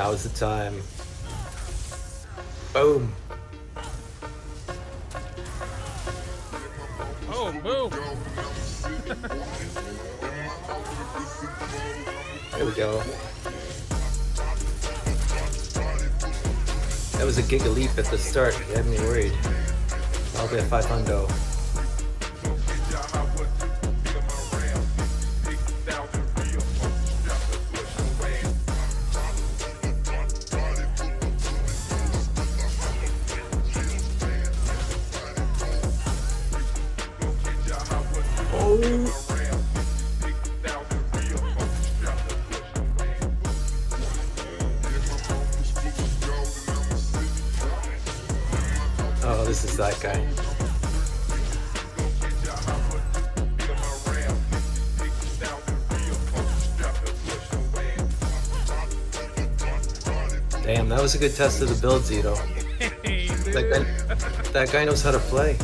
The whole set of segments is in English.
Now's the time. Boom. Oh, boom. There we go. That was a giga leap at the start. You had me worried. I'll be at 500. Oh, this is that guy. Damn, that was a good test of the build, Zito. Hey, That guy knows how to play.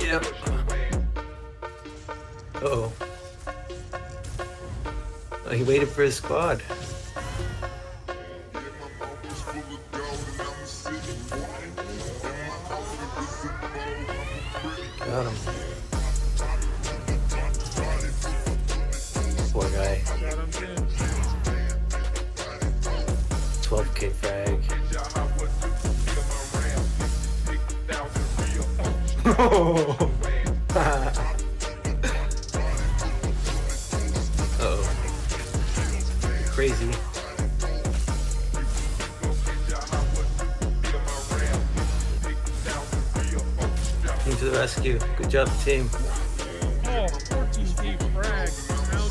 Yep. Uh-oh. Oh, he waited for his squad. Got him. Poor guy. 12k frag. Uh-oh. Crazy. Team to the rescue. Good job, team. Oh, 14k frag.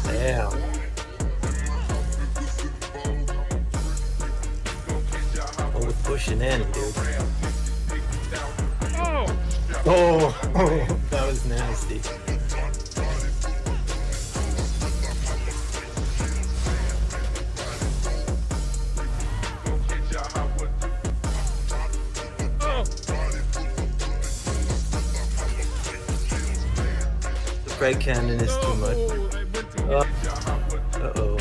Damn. Oh, we're pushing in, dude. Oh, that was nasty. The frag cannon is too much. Uh-oh.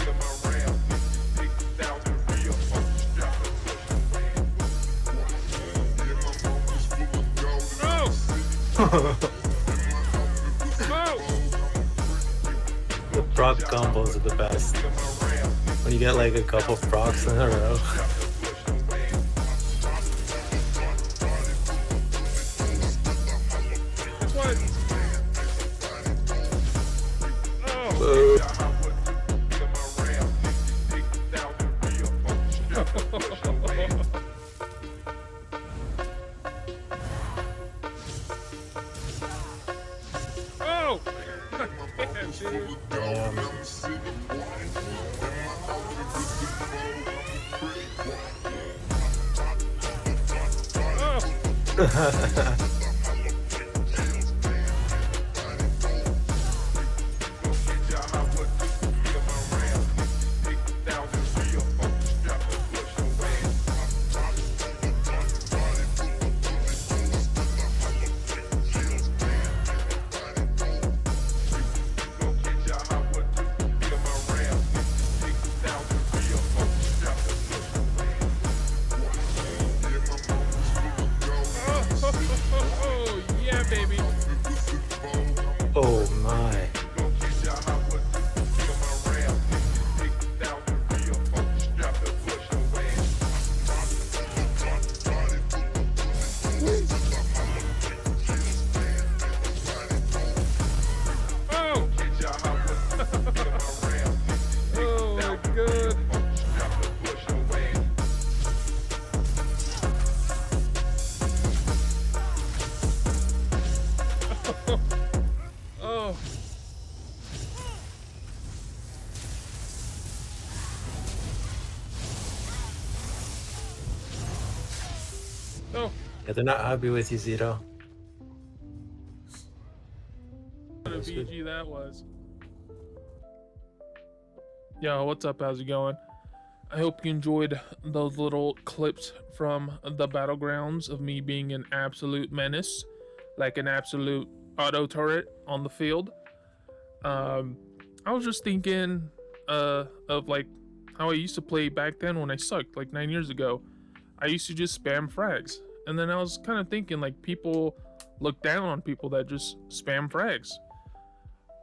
The proc combos are the best. When you get like a couple procs in a row. Whoa. Damn. Yeah, baby. Oh my. Oh. Yeah, they're not happy with you, Zito. What a BG that was. Yo, what's up? How's it going? I hope you enjoyed those little clips from the Battlegrounds of me being an absolute menace, like an absolute auto turret on the field. I was just thinking of like how I used to play back then when I sucked, like 9 years ago. I used to just spam frags. And then I was kind of thinking like people look down on people that just spam frags.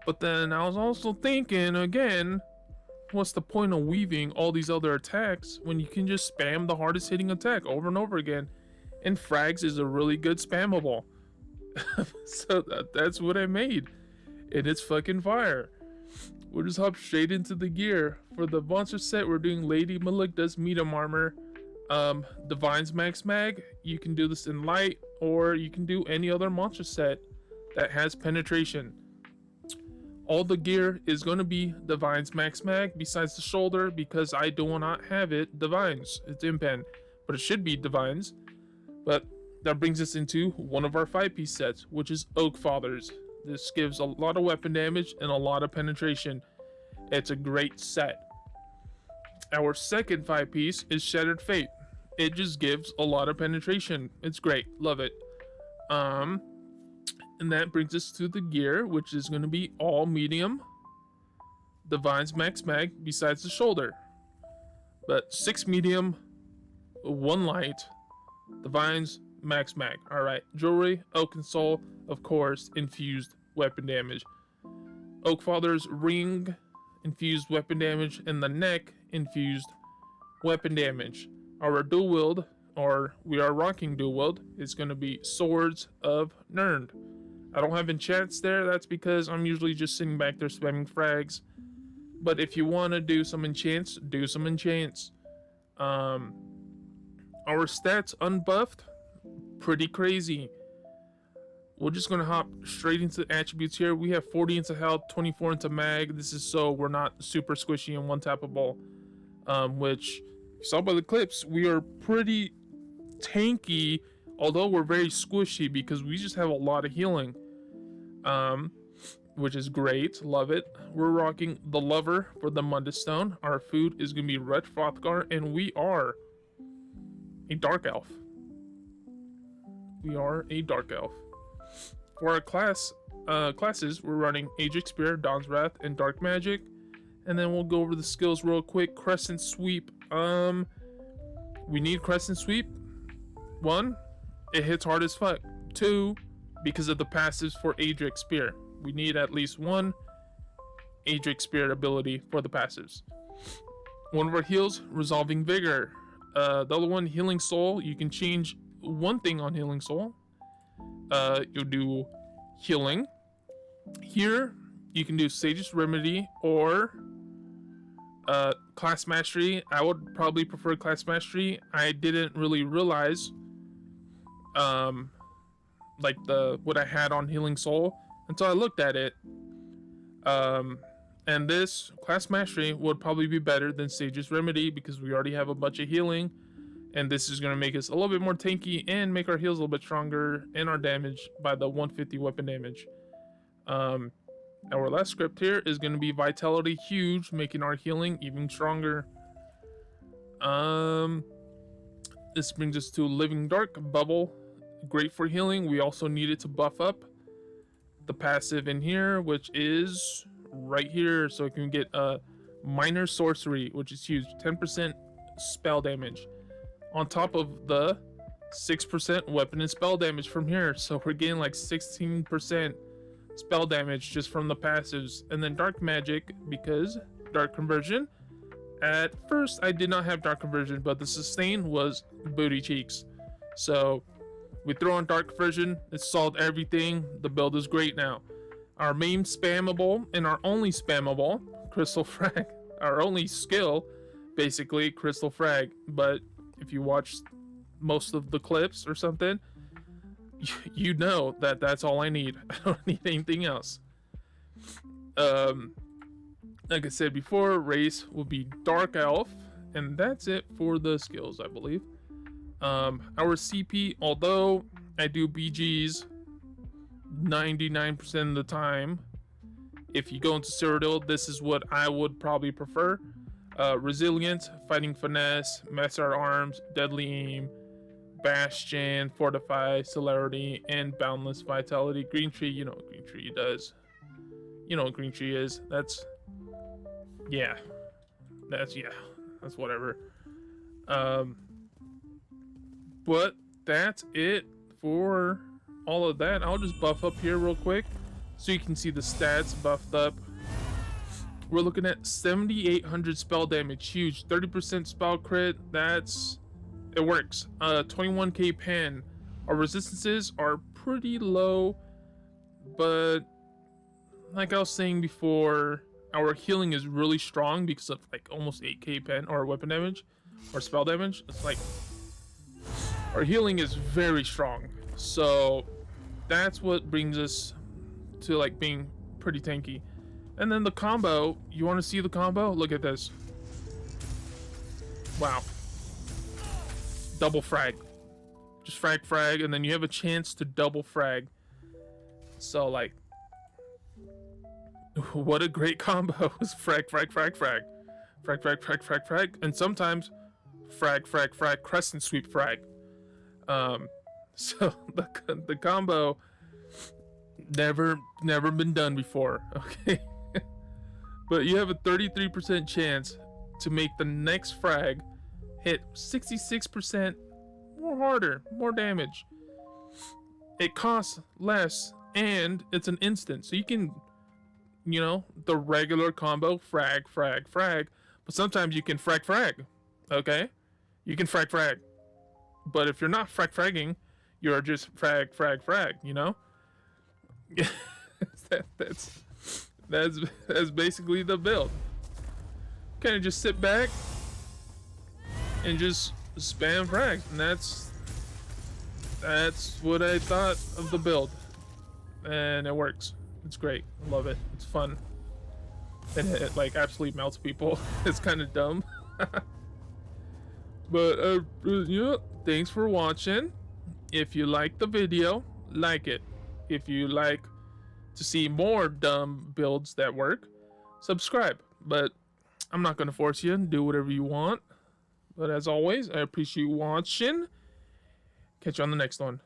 But then I was also thinking again, what's the point of weaving all these other attacks when you can just spam the hardest hitting attack over and over again? And frags is a really good spammable. So that's what I made. And it's fucking fire. We'll just hop straight into the gear. For the monster set, we're doing Lady Maligda's medium armor. Divine's Max Mag. You can do this in light, or you can do any other monster set that has penetration. All the gear is going to be Divine's Max Mag, besides the shoulder, because I do not have it Divine's. It's Impen, but it should be Divine's. But that brings us into one of our 5-piece sets, which is Oak Fathers. This gives a lot of weapon damage and a lot of penetration. It's a great set. Our second 5-piece is Shattered Fate. It just gives a lot of penetration. It's great. Love it. And that brings us to the gear, which is going to be all medium. Divine's Max Mag, besides the shoulder. But 6 medium, 1 light. Divine's Max Mag. Alright. Jewelry, Oakensoul, of course, infused weapon damage. Oak Father's ring, infused weapon damage, and the neck, infused weapon damage. Our dual wield, or we are rocking dual wield, is going to be Swords of Nirn. I don't have enchants there. That's because I'm usually just sitting back there spamming frags. But if you want to do some enchants, do some enchants. Our stats unbuffed, pretty crazy. We're just going to hop straight into the attributes here. We have 40 into health, 24 into mag. This is so we're not super squishy and one-tappable. Which, you saw by the clips, we are pretty tanky, although we're very squishy because we just have a lot of healing. Which is great. Love it. We're rocking the Lover for the Mundus Stone. Our food is going to be Red Frothgar, and we are a Dark Elf. We are a Dark Elf. For our classes, we're running Ajax Spear, Dawn's Wrath, and Dark Magic. And then we'll go over the skills real quick. Crescent Sweep. We need Crescent Sweep. 1, it hits hard as fuck. 2, because of the passives for Ajax Spear. We need at least 1 Ajax Spear ability for the passives. One of our heals, Resolving Vigor. The other one, Healing Soul. You can change one thing on Healing Soul. You'll do healing. Here, you can do Sage's Remedy or Class Mastery. I would probably prefer Class Mastery. I didn't really realize like what I had on Healing Soul until I looked at it. And this Class Mastery would probably be better than Sage's Remedy because we already have a bunch of healing. And this is going to make us a little bit more tanky and make our heals a little bit stronger and our damage by the 150 weapon damage. Our last script here is going to be Vitality Huge, making our healing even stronger. This brings us to Living Dark Bubble. Great for healing. We also needed to buff up the passive in here, which is right here. So it can get a Minor Sorcery, which is huge. 10% spell damage. On top of the 6% weapon and spell damage from here. So we're getting like 16% spell damage just from the passives. And then Dark Magic, because Dark Conversion. At first, I did not have Dark Conversion, but the sustain was booty cheeks. So we throw on Dark Conversion. It solved everything. The build is great now. Our main spammable and our only spammable, Crystal Frag. Our only skill, basically, Crystal Frag. But if you watch most of the clips or something, you know that that's all I need. I don't need anything else. Like I said before, race will be Dark Elf, and that's it for the skills, I believe. Our CP, although I do BGs 99% of the time, if you go into Cyrodiil, this is what I would probably prefer. Resilient, Fighting Finesse, Master Arms, Deadly Aim, Bastion, Fortify, Celerity, and Boundless Vitality. Green Tree, you know what Green Tree does. You know what green tree is. That's whatever. But that's it for all of that. I'll just buff up here real quick so you can see the stats buffed up. We're looking at 7,800 spell damage, huge. 30% spell crit. It works. 21k pen. Our resistances are pretty low, but like I was saying before, our healing is really strong because of like almost 8k pen or weapon damage or spell damage. It's like our healing is very strong, so that's what brings us to like being pretty tanky. And then the combo, you want to see the combo? Look at this. Wow. Double frag. Just frag, and then you have a chance to double frag. So like, what a great combo. Is frag. And sometimes frag, crescent sweep frag. So the combo never been done before, okay? But you have a 33% chance to make the next frag hit 66% more harder, more damage. It costs less and it's an instant. So you can, you know, the regular combo frag, but sometimes you can frag, okay? You can frag. But if you're not fragging, you're just frag, you know? That's basically the build. Kind of just sit back and just spam frags, and that's what I thought of the build, and it works. It's great. I love it. It's fun. And it like absolutely melts people. It's kind of dumb. But yeah, thanks for watching. If you like the video, like it. If you like to see more dumb builds that work, subscribe. But I'm not going to force you to do whatever you want. But as always, I appreciate you watching. Catch you on the next one.